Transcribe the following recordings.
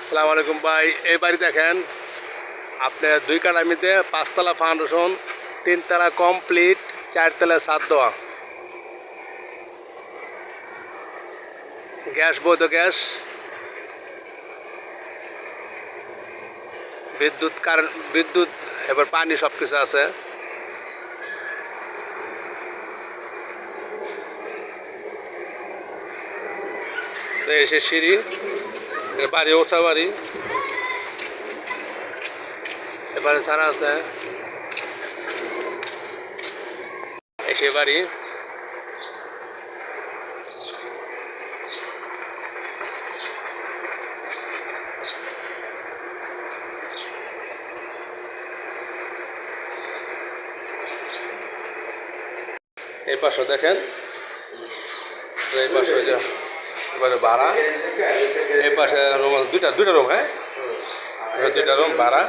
আসসালামু আলাইকুম ভাই। এই বাড়ি দেখেন, আপনার 2 কাঠামিতে 5 তলা ফাউন্ডেশন, 3 তলা কমপ্লিট, 4 তলা ছাদ দেওয়া, গ্যাস বৈধ গ্যাস, বিদ্যুৎ কারেন্ট, বিদ্যুৎ এবার পানি সব কিছু আছে। এসে সিঁড়ি, বাড়ি ওঠা বাড়ি, এবারে ছাড়া আছে। এসে বাড়ি, এই পাশে দেখেন, এই পাশে এবারে ভাড়া, এই পাশে রুম দুইটা রুম, হ্যাঁ 2টা রুম ভাড়া।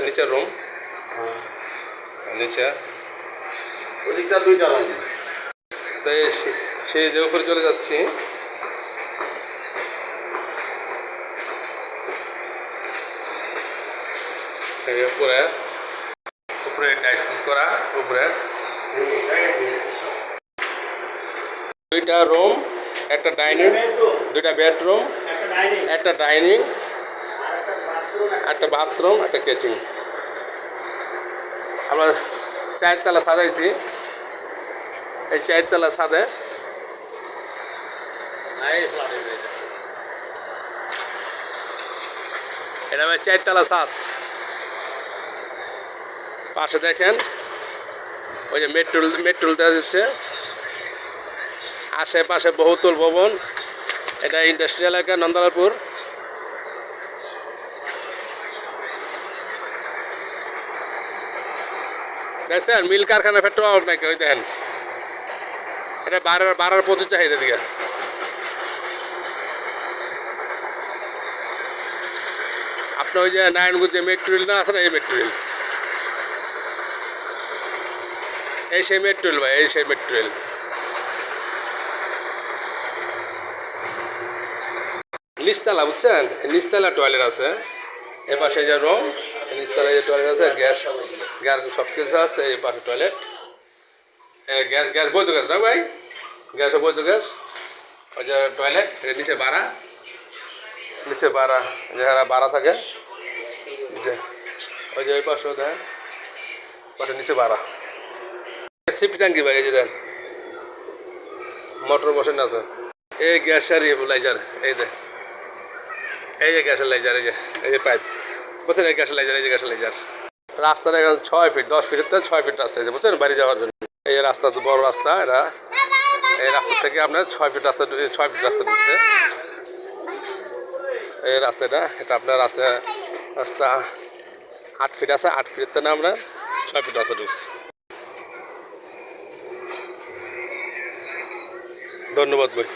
নিচের রুম, নিচে ওদিকটা 2টা রুম। সেই যে উপরে চলে যাচ্ছি। উপরে উপরে টাইলস করা, উপরে 2টা রুম, একটা ডাইনিং, 2টা বেডরুম, একটা ডাইনিং, একটা বাথরুম, একটা কিচেন। আমরা 4 তলা সাজাইছি। এই 4 তলা ছাদে এটা 4 তলা ছাদ। পাশে দেখেন ওই যে মেট্রোল দেওয়া যাচ্ছে। আশেপাশে বহুতল ভবন। এটা ইন্ডাস্ট্রিয়াল এলাকা নন্দলালপুর। দেখছেন মিল কারখানা ফ্যাক্টরি অভাব নাকি? ওই দেখেন, এটা বাড়ার প্রচুর চাহিদা দিকে। আপনার ওই যে নারায়ণগঞ্জে মেট্রো রেল না আছে না, এই মেট্রো রেল, এই সেই মেট্রো রেল ভাই, এই সেই মেট্রো রেল। নিচতলা, বুঝছেন, নিচতলা টয়লেট আছে। এ পাশে যে রুম, নিচতলায় যে টয়লেট আছে, গ্যাস সব কিছু আছে। এই পাশে টয়লেট, গ্যাস বৈধ গ্যাস না ভাই, গ্যাস বৈধ গ্যাস। ওই যে টয়লেট, নিচে বাড়া, নিচে বাড়া, যারা বাড়া থাকে নিচে। ওই যে ওই পাশেও দেন, পাশে নিচে বাড়া। সিফটি ট্যাঙ্কি ভাই, এই যে দেন মোটর বসানো আছে। এই গ্যাসের লাইজার, এই যে এই যে গ্যাসের লাইজার, এই যে পাইপ, বুঝছেন, এই গ্যাসের লাইজার, এই যে গ্যাসের লাইজার। রাস্তাটা এখন 6 ফিট, 10 ফিটের থেকে 6 ফিট রাস্তা আছে, বুঝছেন, বাড়ি যাওয়ার জন্য। এই রাস্তা তো বড় রাস্তা, এটা এই রাস্তা থেকে আপনার 6 ফিট রাস্তা ঢুকছে। এই রাস্তাটা, এটা আপনার রাস্তা 8 ফিট আছে, 8 ফিটের থেকে আমরা 6 ফিট রাস্তা ঢুকছি। ধন্যবাদ ভাই।